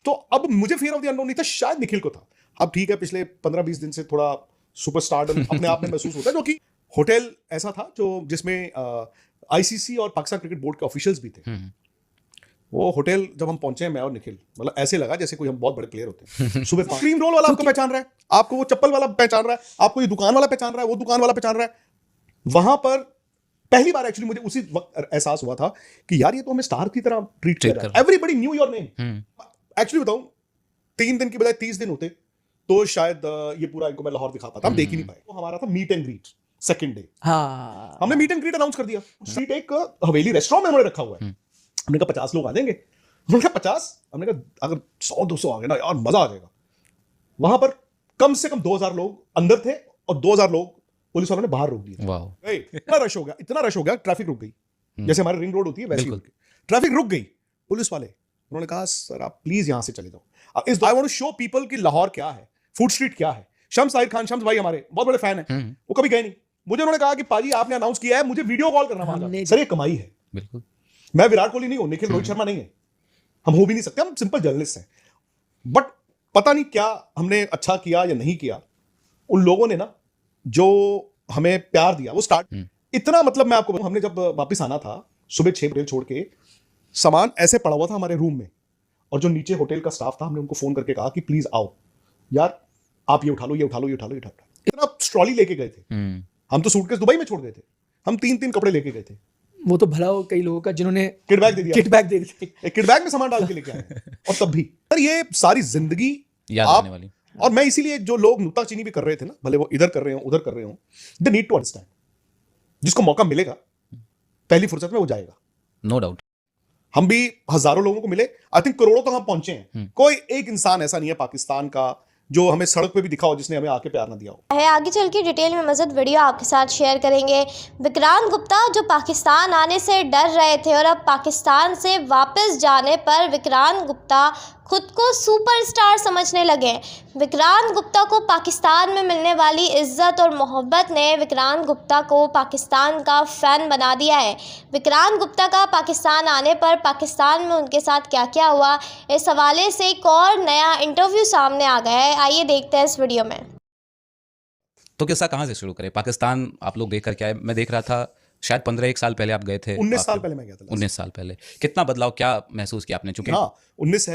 तो अब मुझे फियर ऑफ द अननोन नहीं था, शायद निखिल को था। अब ठीक है, पिछले 15-20 दिन से थोड़ा सुपरस्टार अपने आप में महसूस होता है, जो कि होटल ऐसा था जो जिसमें आईसीसी और पाकिस्तान क्रिकेट बोर्ड के ऑफिशियल्स भी थे। वो होटल जब हम पहुंचे, मैं और निखिल, मतलब ऐसे लगा जैसे कोई हम बहुत बड़े प्लेयर होते हैं। सुबह क्रीम रोल वाला आपको पहचान रहा है, आपको वो चप्पल वाला पहचान रहा है, आपको ये दुकान वाला पहचान रहा है, वो दुकान वाला पहचान रहा है। वहां पर पहली बार एक्चुअली मुझे उसी वक्त एहसास हुआ था कि यार ये तो हमें स्टार की तरह ट्रीट कर रहा है। Everybody new your name. Actually बताऊं, 3 दिन की बजाय 30 दिन होते तो शायद ये पूरा इनको मैं लाहौर दिखा पाता। हम देख ही नहीं पाए। तो हमारा था meet and greet second day. हमने मीट एंड ग्रीट अनाउंस कर दिया। स्ट्रीट एक हवेली रेस्टोरेंट में उन्होंने रखा हुआ है। हमने कहा 50 लोग आ जाएंगे। उन्होंने कहा 50। हमने कहा अगर 100-200 आ गए ना यार मजा आ जाएगा। वहां पर कम से कम 2000 लोग अंदर थे और 2000 लोग पुलिस वालों ने बाहर रोक दिए। इतना रश हो गया, ट्रैफिक रुक गई। जैसे हमारे रिंग रोड होती है वैसी ट्रैफिक रुक गई। पुलिस वाले उन्होंने कहा सर आप प्लीज यहां से चले जाओ। I want to show people कि लाहौर क्या है, फूड स्ट्रीट क्या है। शम्स ताहिर खान, शम्स भाई हमारे बहुत बड़े फैन हैं, वो कभी गए नहीं। मुझे उन्होंने कहा कि पाजी आपने अनाउंस किया है, मुझे वीडियो कॉल करना पड़ेगा। सर ये कमाई है। बिल्कुल, मैं विराट कोहली नहीं हूं, निखिल रोहित शर्मा नहीं है, हम हो भी नहीं सकते, हम सिंपल जर्नलिस्ट हैं। बट पता नहीं क्या हमने अच्छा किया या नहीं किया, उन लोगों ने ना जो हमें प्यार दिया वो स्टार्ट इतना, मतलब मैं आपको, हमने जब वापस आना था सुबह 6 बजे छोड़ के, सामान ऐसे पड़ा हुआ था हमारे रूम में, और जो नीचे होटल का स्टाफ था हमने उनको फोन करके कहा कि प्लीज आओ यार, आप ये उठा लो, ये उठा लो, ये उठा लो, ये उठा लो। इतना ट्रॉली लेके गए थे। हम तो सूटकेस दुबई में छोड़ गए थे। हम 3-3 कपड़े लेके गए थे। वो तो भला हो कई लोगों का जिन्होंने किट बैग दे दिया, किट बैग दे दिया, एक किट बैग में सामान डाल के लेके आए। और तब भी सर ये सारी जिंदगी याद रहने वाली। और मैं इसीलिए जो लोग नुक्ताचीनी भी कर रहे थे ना, भले वो इधर कर रहे हो उधर कर रहे हो, दे नीड टू अंडरस्टैंड, जिसको मौका मिलेगा पहली फुर्सत में वो जाएगा। No doubt. हम भी हजारों लोगों को मिले, आई थिंक करोड़ों तक हम पहुंचे हैं। कोई एक इंसान ऐसा नहीं है पाकिस्तान का जो हमें सड़क पे भी दिखा हो जिसने हमें आके प्यार ना दिया हो। आगे चल के डिटेल में मज़ीद वीडियो आपके साथ शेयर करेंगे। विक्रांत गुप्ता जो पाकिस्तान आने से डर रहे थे और अब पाकिस्तान से वापस जाने पर विक्रांत गुप्ता खुद को सुपरस्टार समझने लगे। विक्रांत गुप्ता को पाकिस्तान में मिलने वाली इज्जत और मोहब्बत ने विक्रांत गुप्ता को पाकिस्तान का फ़ैन बना दिया है। विक्रांत गुप्ता का पाकिस्तान आने पर पाकिस्तान में उनके साथ क्या क्या हुआ, इस हवाले से एक और नया इंटरव्यू सामने आ गया है। आइए देखते हैं इस वीडियो में। तो किस्सा कहाँ से शुरू करें? पाकिस्तान आप लोग देख कर क्या है, मैं देख रहा था शायद 15-1 साल पहले आप गए थे। 19 साल पहले मैं गया था। 19 साल पहले कितना बदलाव, क्या महसूस किया आपने? चूंकि हाँ, 19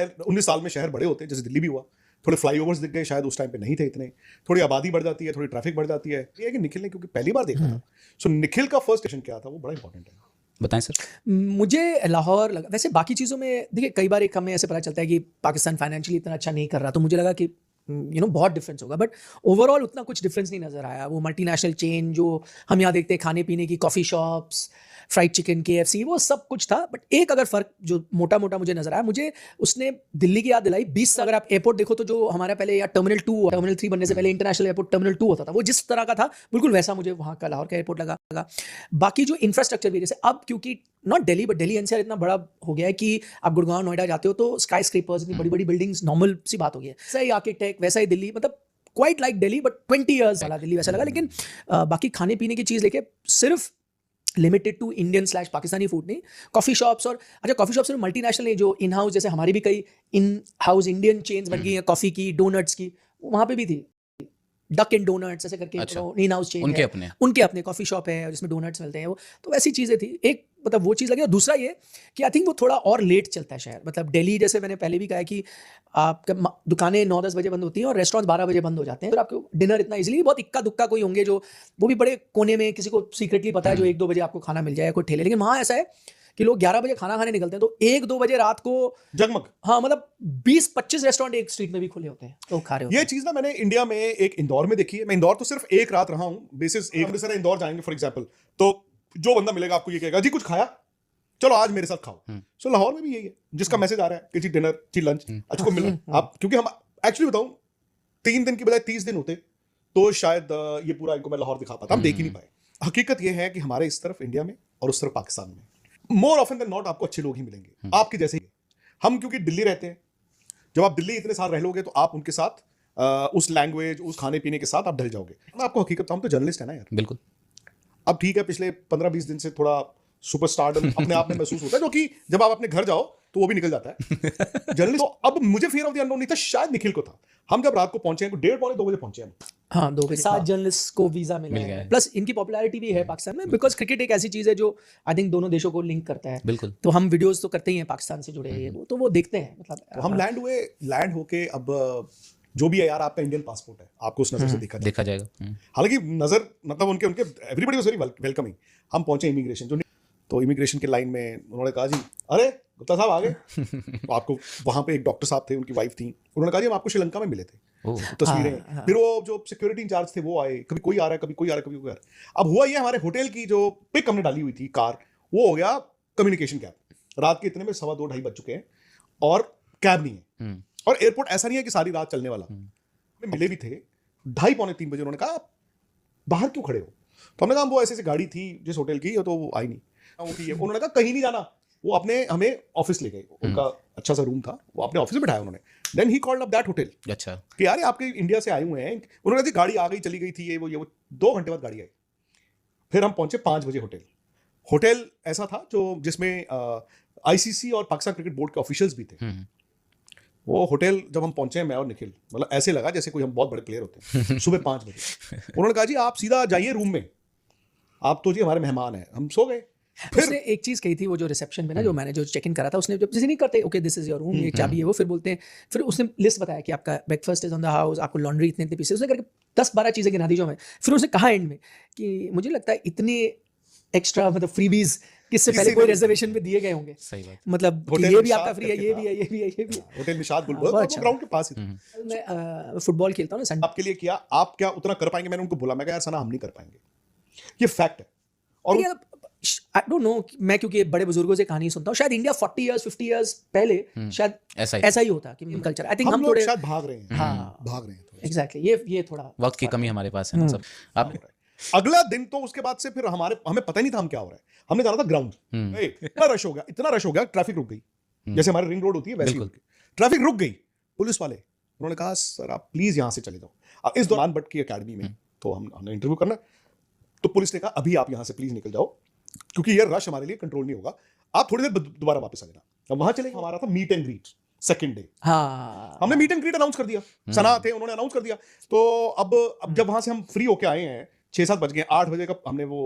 साल में शहर बड़े होते हैं, जैसे दिल्ली भी हुआ। थोड़े फ्लाईओवर्स दिख गए, शायद उस टाइम पे नहीं थे इतने। थोड़ी आबादी बढ़ जाती है, थोड़ी ट्रैफिक बढ़ जाती है। ये है कि निखिल ने क्योंकि पहली बार देखा था, सो निखिल का फर्स्ट स्टेशन क्या था वो बड़ा इंपॉर्टेंट है। बताएं सर। मुझे लाहौर लगा, वैसे बाकी चीज़ों में देखिए कई बार एक हमें ऐसे पता चलता है कि पाकिस्तान फाइनेंशियली इतना अच्छा नहीं कर रहा, तो मुझे लगा कि बहुत डिफरेंस होगा, बट ओवरऑल उतना कुछ डिफरेंस नहीं नज़र आया। वो मल्टीनेशनल चेन जो हम यहाँ देखते हैं, खाने पीने की coffee shops, fried chicken, KFC, वो सब कुछ था। बट एक अगर फ़र्क जो मोटा मोटा मुझे नज़र आया, मुझे उसने दिल्ली की याद दिलाई। 20 अगर आप एयरपोर्ट देखो तो जो हमारा पहले या टर्मिनल 3 बनने से पहले इंटरनेशनल एयरपोर्ट टर्मिनल 2 होता था, वो जिस तरह का था बिल्कुल वैसा मुझे वहाँ का लाहौर का एयरपोर्ट लगा। बाकी जो इंफ्रास्ट्रक्चर भी, जैसे अब क्योंकि not Delhi but Delhi NCR इतना बड़ा हो गया है कि आप गुड़गांव नोएडा जाते हो तो स्काई स्क्रेपर्स, इतनी बड़ी बड़ी बिल्डिंग्स नॉर्मल सी बात हो गई है। वैसा ही आर्किटेक्ट, वैसा ही दिल्ली, मतलब quite like Delhi but 20 years वाला दिल्ली वैसा लगा। लेकिन बाकी खाने पीने की चीज़ लेके सिर्फ लिमिटेड टू इंडियन/पाकिस्तानी फूड नहीं, कॉफ़ी शॉप्स और अच्छा कॉफ़ी शॉप्स में मल्टीनेशनल नहीं, जो इन हाउस, जैसे हमारी भी कई इन हाउस इंडियन चेन्स बन गई हैं कॉफ़ी की, डोनट्स की, वहाँ पे भी थी डक एंड डोनट्स ऐसे करके। अच्छा, इन हाउस चेन उनके अपने कॉफ़ी शॉप है जिसमें डोनट्स मिलते हैं, वो तो ऐसी चीज़ें थी। एक मतलब वो चीज़ लगी, और दूसरा ये कि आई थिंक वो थोड़ा और लेट चलता है शहर। मतलब दिल्ली जैसे मैंने पहले भी कहा है कि आपका दुकानें 9-10 बजे बंद होती हैं और रेस्टोरेंट 12 बजे बंद हो जाते हैं, तो आपको डिनर इतना इजीली, बहुत इक्का दुक्का कोई होंगे जो वो भी बड़े कोने में किसी को सीक्रेटली पता है जो 1-2 बजे आपको खाना मिल जाए कोई ठेले। लेकिन वहाँ ऐसा है कि लोग 11 बजे खाना खाने निकलते हैं तो 1-2 बजे रात को जगमग, हाँ मतलब 20-25 रेस्टोरेंट एक स्ट्रीट में भी खुले होते हैं, लोग खा रहे होते हैं। ये चीज ना मैंने इंडिया में एक इंदौर में देखी है। मैं इंदौर तो सिर्फ एक रात रहा हूँ, बेसिस एक अमृतसर इंदौर जाएंगे फॉर एग्जांपल, तो जो बंदा मिलेगा आपको ये कहेगा जी कुछ खाया, चलो आज मेरे साथ खाओ। सो लाहौर में भी यही है, जिसका मैसेज आ रहा है कि जी डिनर, जी लंच, अच्छा को मिला आप, क्योंकि हम एक्चुअली बताऊं 3 दिन की बजाय 30 दिन होते तो शायद ये पूरा इनको मैं लाहौर दिखा पाता। हम देख ही नहीं पाए। हकीकत ये है कि हमारे इस तरफ इंडिया में और उस तरफ पाकिस्तान में मोर ऑफन देन नॉट आपको अच्छे लोग ही मिलेंगे, आपके जैसे ही। हम क्योंकि दिल्ली रहते हैं, जब आप दिल्ली इतने साल रह लोगे तो आप उनके साथ उस लैंग्वेज, उस खाने पीने के साथ आप ढल जाओगे। मैं आपको हकीकत, हम तो जर्नलिस्ट है ना यार। बिल्कुल। अब ठीक है, पिछले 15-20 दिन से थोड़ा सुपरस्टार अपने आप में महसूस होता है, जो कि जब आप अपने घर जाओ तो वो भी निकल जाता है जर्नलिस्ट। तो अब मुझे फियर ऑफ द अननोन नहीं था, शायद निखिल को था। हम जब रात को पहुंचे हैं 1:30-2 बजे पहुंचे हम। हाँ 2 बजे 7 जर्नलिस्ट को वीजा मिला मिल गया है, है। प्लस इनकी पॉपुलैरिटी भी है पाकिस्तान में, बिकॉज क्रिकेट एक ऐसी चीज है जो आई थिंक दोनों देशों को लिंक करता है। बिल्कुल। तो हम वीडियोस तो करते ही हैं पाकिस्तान से जुड़े हैं, वो तो वो देखते हैं मतलब। तो हम लैंड होके अब जो भी है यार, आपका इंडियन पासपोर्ट है, आपको उस नजर से देखा जाएगा। हालांकि नजर मतलब उनके एवरीबडी वाज वेरी वेलकमिंग। हम पहुंचे इमिग्रेशन, तो इमिग्रेशन के लाइन में उन्होंने कहा जी अरे गुप्ता साहब आ गए। तो आपको वहां पे एक डॉक्टर साहब थे, उनकी वाइफ थी, उन्होंने कहा जी हम आपको श्रीलंका में मिले थे, तस्वीरें। फिर वो जो सिक्योरिटी इंचार्ज थे वो आए, कभी कोई आ रहा है, कभी कोई आ रहा है, कभी कोई आ रहा है। अब हुआ ये, हमारे होटल की जो पिक हमने डाली हुई थी कार, वो हो गया कम्युनिकेशन कैब। रात के इतने में 2:15 बज चुके हैं और कैब नहीं है, और एयरपोर्ट ऐसा नहीं है कि सारी रात चलने वाला। हमें मिले भी थे 2:30-3 बजे। उन्होंने कहा बाहर क्यों खड़े हो? तो हमने कहा वो ऐसे गाड़ी थी जिस होटल की, तो वो आई नहीं। उन्होंने कहा कहीं नहीं जाना, वो अपने हमें ऑफिस ले गए। उनका अच्छा सा रूम था, वो अपने ऑफिस में बैठाया उन्होंने। देन ही कॉल्ड अप दैट होटल। अच्छा कि यार आपके इंडिया से आए हुए हैं। उन्होंने कहा गाड़ी आ गई, चली गई थी, ये वो 2 घंटे बाद गाड़ी आई। फिर हम पहुंचे 5 बजे होटल ऐसा था जो जिसमें आईसीसी और पाकिस्तान क्रिकेट बोर्ड के ऑफिशियल्स भी थे। वो होटल जब हम पहुंचे, मैं और निखिल, मतलब ऐसे लगा जैसे कोई हम बहुत बड़े प्लेयर होते हैं। सुबह 5 बजे उन्होंने कहा जी आप सीधा जाइए रूम में, आप तो जी हमारे मेहमान हैं। हम सो गए। उसने एक चीज कही थी, वो जो रिसेप्शन में ना, जो मैंने जो चेक इन करा था, उसने जब जैसे नहीं करते okay this is your room, ये चाबी है, वो फिर बोलते हैं, फिर उसने लिस्ट बताया कि आपका breakfast is on the house, आपको लॉन्ड्री इतने इतने पीसेस, उसने करके 10-12 चीजें गिना दी जो हमें। फिर उसने कहा एंड में कि मुझे लगता है इतने एक्स्ट्रा मतलब फ्रीबीज किससे पहले कोई रिजर्वेशन पे दिए गए होंगे। सही बात। मतलब होटल ये भी निशात आपका फ्री है, करके ये था। भी है, ये भी है, ये भी है। होटल निशात बुलबुल, बहुत वो अच्छा। ग्राउंड के पास ही था। मैं फुटबॉल खेलता हूँ ना संडे। आपके लिए किया, आप क्या उतना कर पाएंगे? मैंने उनको बोला, मैं कहा यार सना हम नहीं कर पाएंगे, ये फैक्ट है। और आई डोंट नो, मैं क्योंकि बड़े बुजुर्गों से कहानी सुनता हूँ, शायद इंडिया 40 इयर्स 50 इयर्स पहले शायद ऐसा ही होता कि कल्चर। आई थिंक हम हम लोग थोड़े शायद भाग रहे हैं। हाँ भाग रहे हैं थोड़ा। एग्जैक्टली, ये थोड़ा वक्त की कमी हमारे पास है ना सब। आप अगला दिन तो उसके बाद से फिर हमें पता ही नहीं था हम क्या हो रहा है। हमने जाना था ग्राउंड, इतना रश हो गया, ट्रैफिक रुक गई। जैसे हमारी रिंग रोड होती है वैसी ट्रैफिक रुक गई। पुलिस वाले उन्होंने कहा सर आप प्लीज यहां से चले जाओ। अब इस दौरान भट्ट की एकेडमी में तो हमने इंटरव्यू करना, तो पुलिस ने कहा अभी आप यहां से प्लीज निकल जाओ, क्योंकि ये रश हमारे लिए कंट्रोल नहीं होगा, आप थोड़ी देर दोबारा वापस आ जाना। अब वहां चले, हमारा था meet and greet second day. हाँ हमने मीट एंड ग्रीट अनाउंस कर दिया, सना थे, उन्होंने अनाउंस कर दिया। तो अब जब वहां से हम फ्री होके आए हैं, 6-7 बज गए, 8 बजे का हमने वो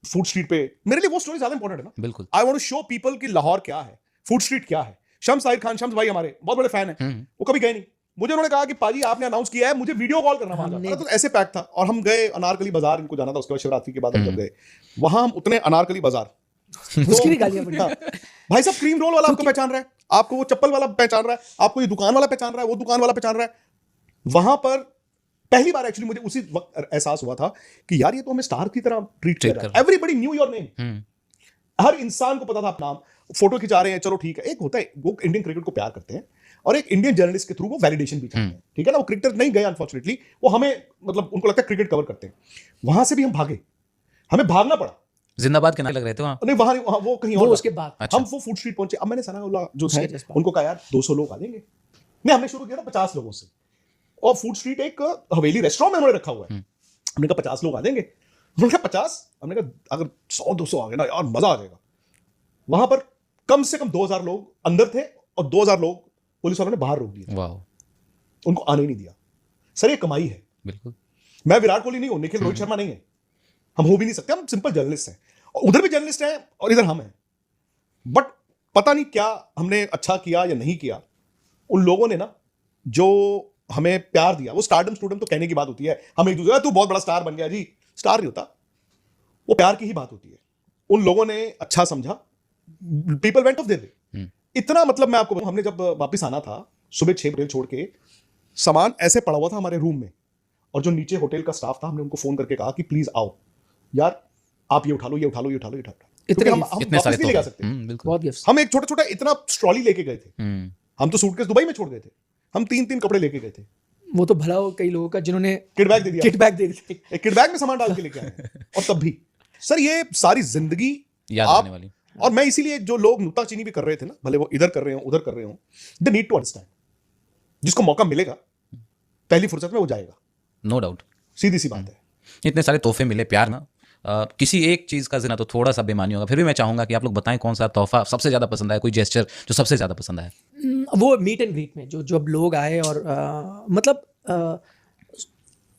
फूड स्ट्रीट पे, मेरे लिए वो स्टोरी ज्यादा इंपॉर्टेंट है ना। बिल्कुल। I want to show people कि लाहौर क्या है, फूड स्ट्रीट क्या है। शम्स ताहिर खान, शम्स भाई हमारे बहुत बड़े फैन हैं, वो कभी गए नहीं। मुझे उन्होंने कहा कि पाजी आपने अनाउंस किया है, मुझे वीडियो कॉल करना वहां जाना। तो ऐसे पैक था, और हम गए अनारकली बाजार, इनको जाना था। उसके बाद शिवरात्रि के बाद हम जब गए वहां, हम उतने अनारकली बाजार, उसकी भी गालियां पड़ी। भाई साहब क्रीम रोल वाला आपको पहचान रहा है, आपको वो चप्पल वाला पहचान रहा है, आपको ये दुकान वाला पहचान रहा है, वो दुकान वाला पहचान रहा है। वहां पर पहली बार एक्चुअली मुझे उसी वक्त एहसास हुआ था कि यार ये तो हमें स्टार की तरह ट्रीट कर रहा है। एवरीबडी न्यू योर नेम, हर इंसान को पता था अपना नाम। फोटो खिंचा रहे हैं, चलो ठीक है। एक होता है वो इंडियन क्रिकेट को प्यार करते हैं, और एक इंडियन जर्नलिस्ट के थ्रू वो वैलिडेशन भी चाहते हैं, ठीक है ना। वो क्रिकेटर नहीं गए अनफॉर्चुनेटली, वो हमें मतलब उनको लगता है क्रिकेट कवर करते हैं। वहां से भी हम भागे, हमें भागना पड़ा। जिंदाबाद के नारे लग रहे थे वहाँ। नहीं, वहां वो कहीं और उसके बाद अच्छा। हम वो फूड स्ट्रीट पहुंचे। अब मैंने सनाउल्लाह जो है उनको कहा यार 200 लोग आ जाएंगे। नहीं, हमने शुरू किया था 50 लोगों से, और फूड स्ट्रीट एक हवेली रेस्टोरेंट में उन्होंने रखा हुआ है। हमने कहा 50 लोग आ जाएंगे। उन्होंने कहा 50, हमने कहा अगर 100-200 आ गए ना यार मजा आ जाएगा। वहां पर कम से कम 2000 लोग अंदर थे, और 2000 लोग पुलिस वालों ने बाहर रोक दिए, उनको आने नहीं दिया। सर ये कमाई है। बिल्कुल। मैं विराट कोहली नहीं हूं, निखिल रोहित शर्मा नहीं है, हम हो भी नहीं सकते। हम सिंपल जर्नलिस्ट हैं, और उधर भी जर्नलिस्ट हैं और इधर हम हैं। बट पता नहीं क्या हमने अच्छा किया या नहीं किया, उन लोगों ने ना जो हमें प्यार दिया, वो स्टारडम स्टूडेंट तो कहने की बात होती है, हम एक दूसरे तू बहुत बड़ा स्टार बन गया जी, स्टार नहीं होता, वो प्यार की ही बात होती है। उन लोगों ने अच्छा समझा, people went of their way. इतना मतलब मैं आपको, हमने जब वापस आना था सुबह 6 बजे छोड़ के, सामान ऐसे पड़ा हुआ था हमारे रूम में, और जो नीचे होटल का स्टाफ था, हमने उनको फोन करके कहा कि प्लीज आओ यार, आप ये उठा लो, ये उठा लो, ये उठा लो, ये उठा लो। इतने हम इतने वापस सारे नहीं ले जा सकते। बिल्कुल। बहुत गिफ्ट्स। हम एक छोटा छोटा इतना ट्रॉली लेके गए थे। हम तो सूटकेस दुबई में छोड़ गए थे, हम 3-3 कपड़े लेके गए थे। वो तो भला हो कई लोगों का जिन्होंने किट बैग दे दिया, किट बैग दे दिए। एक किट बैग में सामान डाल के लेके आए। और तब भी सर ये सारी जिंदगी याद आप, रहने वाली। और मैं इसीलिए जो लोग नुक्ताचीनी भी कर रहे थे ना, भले वो इधर कर रहे हो उधर कर रहे हो, दे नीड टू अंडरस्टैंड, जिसको मौका मिलेगा पहली फुर्सत में वो जाएगा, नो डाउट। सीधी सी बात है। इतने सारे तोहफे मिले, प्यार ना, किसी एक चीज़ का जिना तो थोड़ा सा बेमानी होगा, फिर भी मैं चाहूँगा कि आप लोग बताएं कौन सा तोहफा सबसे ज़्यादा पसंद आया, कोई जेस्चर जो सबसे ज़्यादा पसंद आया। वो मीट एंड ग्रीट में जो जब लोग आए और मतलब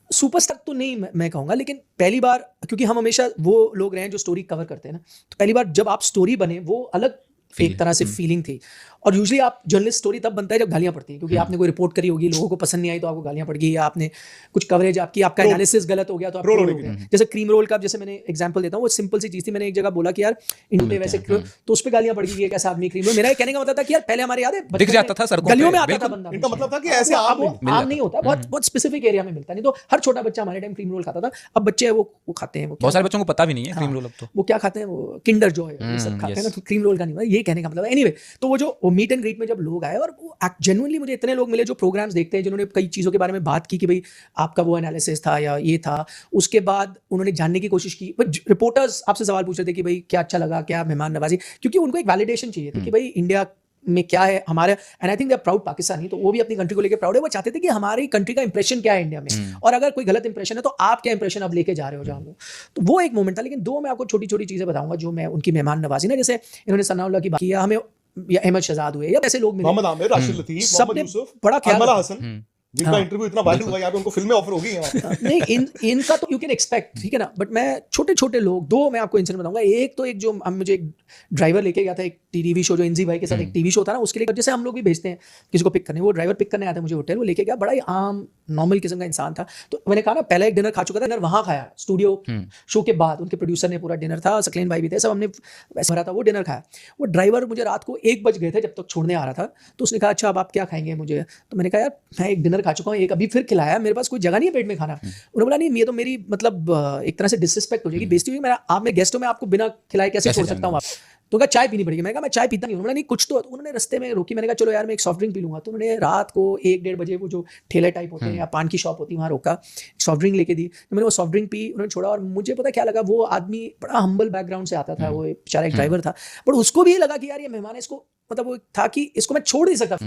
सुपरस्टार तो नहीं मैं कहूँगा, लेकिन पहली बार, क्योंकि हम हमेशा वो लोग रहे हैं जो स्टोरी कवर करते हैं ना, तो पहली बार जब आप स्टोरी बने वो अलग एक तरह से फीलिंग थी। और यूजुअली आप जर्नलिस्ट स्टोरी तब बनता है जब गालियां पड़ती हैं, क्योंकि आपने कोई रिपोर्ट करी होगी, लोगों को पसंद नहीं आई तो आपको गालियां पड़ गई, या आपने कुछ कवरेज आपका एनालिसिस गलत हो गया तो आप रोल हो गया। जैसे क्रीम रोल का, जैसे मैंने एग्जांपल देता हूँ, वो सिंपल सी चीज थी। मैंने एक जगह बोला कि यार इंडिया वैसे तो उस पर गालियां पड़ गई, कैसा आदमी क्रीम रोल। मेरा कहने का मतलब था कि यार पहले हमारे याद है दिख जाता था सड़कों गलियों पे, में आता था बिल्कुल। बंदा। इनका मतलब था कि ऐसे आम नहीं होता, बहुत बहुत स्पेसिफिक एरिया में मिलता, नहीं तो हर छोटा बच्चा हमारे टाइम क्रीम रोल खाता था। अब बच्चे वो खाते हैं, वो बहुत सारे बच्चों को पता भी नहीं है क्रीम रोल। अब तो वो क्या खाते हैं, वो किंडर जॉय ये सब खाते हैं ना, तो क्रीम रोल का नहीं, ये कहने का मतलब। एनीवे, तो वो जो मीट एंड ग्रीट में जब लोग आए, और वो जेन्युइनली मुझे इतने लोग मिले जो प्रोग्राम्स देखते हैं, जिन्होंने कई चीज़ों के बारे में बात की कि भाई आपका वो एनालिसिस था या ये था। उसके बाद उन्होंने जानने की कोशिश की, रिपोर्टर्स आपसे सवाल पूछ रहे थे कि भाई क्या अच्छा लगा, क्या मेहमान नवाजी, क्योंकि उनको एक वैलिडेशन चाहिए थी कि भाई इंडिया में क्या है हमारे, and I think they are proud Pakistani, तो वो भी अपनी कंट्री को लेकर प्राउड है। वो चाहते थे कि हमारी कंट्री का इंप्रेशन क्या है इंडिया में, और अगर कोई गलत इंप्रेशन है तो आप क्या इंप्रेशन अब लेके जा रहे हो जहाँ। तो वो एक मोमेंट था। लेकिन दो मैं आपको छोटी छोटी चीजें बताऊंगा जो मैं उनकी मेहमान नवाजी ना, जैसे इन्होंने सनाउल्लाह की बात किया, हमें या अहमद शहजाद हुए या ऐसे लोग मिले, मोहम्मद आमिर, राशिद लतीफ, मोहम्मद यूसुफ, बड़ा ख्याल अनमला रखा। हसन, जिनका इंटरव्यू इतना वायरल हुआ, यहाँ पे उनको फिल्में ऑफर होगी यहाँ। नहीं, इनका तो यू कैन एक्सपेक्ट, ठीक है ना। बट मैं छोटे छोटे लोग, दो मैं आपको इंसिडेंट बताऊंगा। एक तो एक जो मुझे एक ड्राइवर लेके गया था, एक टीवी शो जो इंजी भाई के साथ एक टीवी शो था ना, उसके लिए जैसे हम लोग भी भेजते हैं किसी को पिक करने, वो ड्राइवर पिक करने आया था मुझे होटल, वो लेके गया, बड़ा ही आम नॉर्मल किस्म का इंसान था। तो मैंने कहा ना, पहले एक डिनर खा चुका था, डिनर वहाँ खाया स्टूडियो शो के बाद, उनके प्रोड्यूसर ने पूरा डिनर था, सकलेन भाई भी थे, सब हमने वैसे भरा था, वो डिनर खाया। वो ड्राइवर मुझे रात को 1 बज गए थे जब तक छोड़ने आ रहा था, तो उसने कहा अच्छा अब आप क्या खाएंगे मुझे। तो मैंने कहा यार मैं एक डिनर खा चुका हूँ, एक अभी फिर खिलाया, मेरे पास कोई जगह नहीं है पेट में खाना। उन्होंने बोला नहीं, ये तो मेरी मतलब एक तरह से डिसरिस्पेक्ट हो जाएगी, बेइज्जती होगी, मेरा आप में गेस्टों में आपको बिना खिलाए कैसे छोड़ सकता हूँ आप। तो कहा चाय पीनी पड़ेगी। मैंने कहा मैं चाय पीता नहीं हूँ। उन्होंने नहीं कुछ तो उन्होंने रास्ते में रोकी, मैंने कहा चलो यार मैं एक सॉफ्ट ड्रिंक पी लूंगा। तो उन्होंने रात को 1-1:30 बजे वो जो ठेले टाइप होते हैं या पान की शॉप होती है वहाँ रोका, सॉफ्ट ड्रिंक लेके दी। तो मैंने वो सॉफ्ट ड्रिंक पी, उन्होंने छोड़ा, और मुझे पता क्या लगा, वो आदमी बड़ा हम्बल बैकग्राउंड से आता था, वो बेचारा एक ड्राइवर था, बट उसको भी ये लगा कि यार ये मेहमान है, इसको मतलब वो था कि इसको मैं छोड़ नहीं सकता।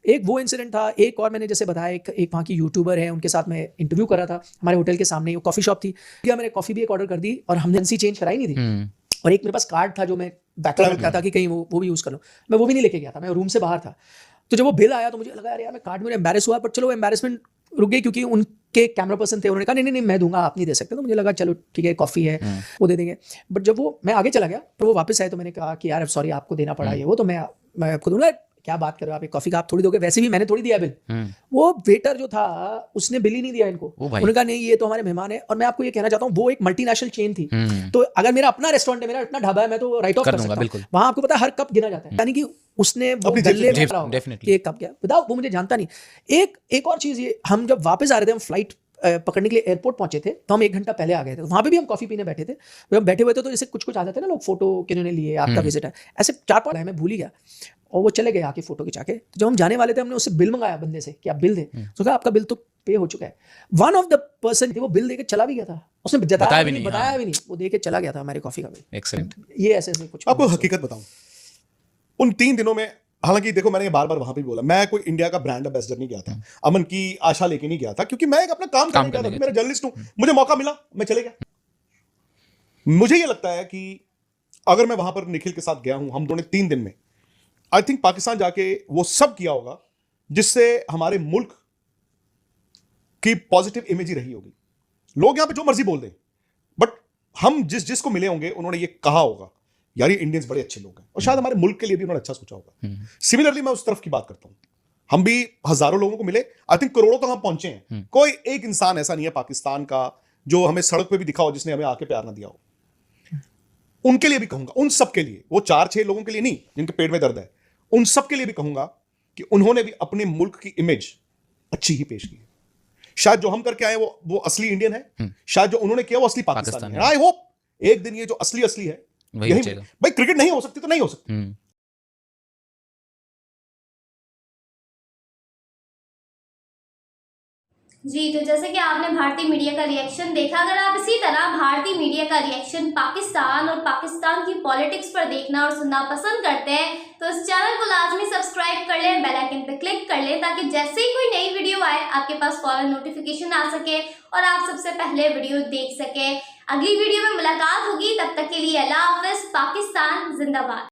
एक वो इंसिडेंट था। एक और मैंने जैसे बताया, एक वहाँ की यूट्यूबर है, उनके साथ मैं इंटरव्यू करा था हमारे होटल के सामने, वो कॉफी शॉप थी, मैंने कॉफी भी एक ऑर्डर कर दी और हमने एजेंसी चेंज कराई नहीं थी। और एक मेरे पास कार्ड था जो मैं बैकअप रखता था कि कहीं वो भी यूज़ कर लो, मैं वो भी नहीं लेके गया था, मैं रूम से बाहर था। तो जब वो बिल आया तो मुझे लगा यार मैं कार्ड में एम्बैरेस हुआ, पर चलो एम्बैरेसमेंट रुक गई, क्योंकि उनके कैमरा पर्सन थे, उन्होंने कहा नहीं मैं दूंगा, आप नहीं दे सकते। तो मुझे लगा चलो ठीक है, कॉफ़ी है वो दे देंगे। बट जब वो मैं आगे चला गया तो वो वापस आए, तो मैंने कहा कि यार सॉरी आपको देना पड़ा ये वो, तो मैं आपको दूंगा। क्या बात कर रहे हो आप, एक कॉफी का आप थोड़ी दोगे, वैसे भी मैंने थोड़ी दिया बिल। वो वेटर जो था उसने बिल ही नहीं दिया इनको। उन्होंने कहा नहीं ये तो हमारे मेहमान है। और मैं आपको ये कहना चाहता हूँ, वो एक मल्टीनेशनल चेन थी, तो अगर मेरा अपना रेस्टोरेंट है, मेरा अपना ढाबा है, मैं तो राइट ऑफ कर सकता हूँ। वहां आपको पता है हर कप गिना जाता है, यानी कि उसने गले में रहा होगा कि एक कप क्या बताओ, वो मुझे जानता नहीं। एक और चीज, ये हम जब वापस आ रहे थे, हम फ्लाइट पकड़ने के लिए एयरपोर्ट पहुंचे थे, तो हम 1 घंटा पहले आ गए थे। वहां पे भी हम कॉफी पीने बैठे थे, हम बैठे हुए थे, तो जैसे कुछ आ जाते हैं ना लोग, फोटो किन्होंने लिए, आपका विजिट है, ऐसे 4-5 मैं भूल ही गया, और वो चले गए आके फोटो खिंचा के। तो जब हम जाने वाले थे, हमने उससे बिल मंगाया बंदे से कि आप बिल दें, तो कहा आपका बिल तो पे हो चुका है। वन ऑफ द पर्सन वो बिल देके चला भी गया था, उसने बताया भी नहीं, वो देके चला गया था हमारे कॉफी का बिल। एक्सीलेंट। ये ऐसे कुछ आपको हकीकत बताऊं, उन 3 दिनों में, हालांकि देखो मैंने बार बार वहां पे भी बोला, मैं कोई इंडिया का ब्रांड एम्बेसडर नहीं गया था, अमन की आशा लेके नहीं गया था, क्योंकि मैं एक अपना काम करने गया था, मेरा जर्नलिस्ट हूं, मुझे मौका मिला मैं चले गया। मुझे ये लगता है कि अगर मैं वहां पर निखिल के साथ गया हूं, हम दोनों 3 दिन में आई थिंक पाकिस्तान जाके वो सब किया होगा जिससे हमारे मुल्क की पॉजिटिव इमेज ही रही होगी। लोग यहां पे जो मर्जी बोल दें, बट हम जिसको मिले होंगे उन्होंने ये कहा होगा यार ये इंडियंस बड़े अच्छे लोग हैं, और शायद हमारे मुल्क के लिए भी उन्होंने अच्छा सोचा होगा। सिमिलरली मैं उस तरफ की बात करता हूं, हम भी हजारों लोगों को मिले, आई थिंक करोड़ों तक हम पहुंचे हैं। कोई एक इंसान ऐसा नहीं है पाकिस्तान का जो हमें सड़क पे भी दिखा हो जिसने हमें आके प्यार ना दिया हो। उनके लिए भी कहूंगा, उन सब के लिए, वो 4-6 लोगों के लिए नहीं जिनके पेट में दर्द है, उन सब के लिए भी कहूंगा कि उन्होंने भी अपने मुल्क की इमेज अच्छी ही पेश की है। शायद जो हम करके आए वो असली इंडियन है, शायद जो उन्होंने किया वो असली पाकिस्तानी है। आई होप एक दिन ये जो असली है यही, भाई क्रिकेट नहीं हो सकती तो नहीं हो सकती। जी, तो जैसे कि आपने भारतीय मीडिया का रिएक्शन देखा, अगर आप इसी तरह भारतीय मीडिया का रिएक्शन पाकिस्तान और पाकिस्तान की पॉलिटिक्स पर देखना और सुनना पसंद करते हैं, तो इस चैनल को लाजमी सब्सक्राइब कर लें, बेल आइकन पर क्लिक कर लें, ताकि जैसे ही कोई नई वीडियो आए आपके पास फौरन नोटिफिकेशन आ सके और आप सबसे पहले वीडियो देख सकें। अगली वीडियो में मुलाकात होगी, तब तक के लिए अल्लाह हाफिज़। पाकिस्तान जिंदाबाद।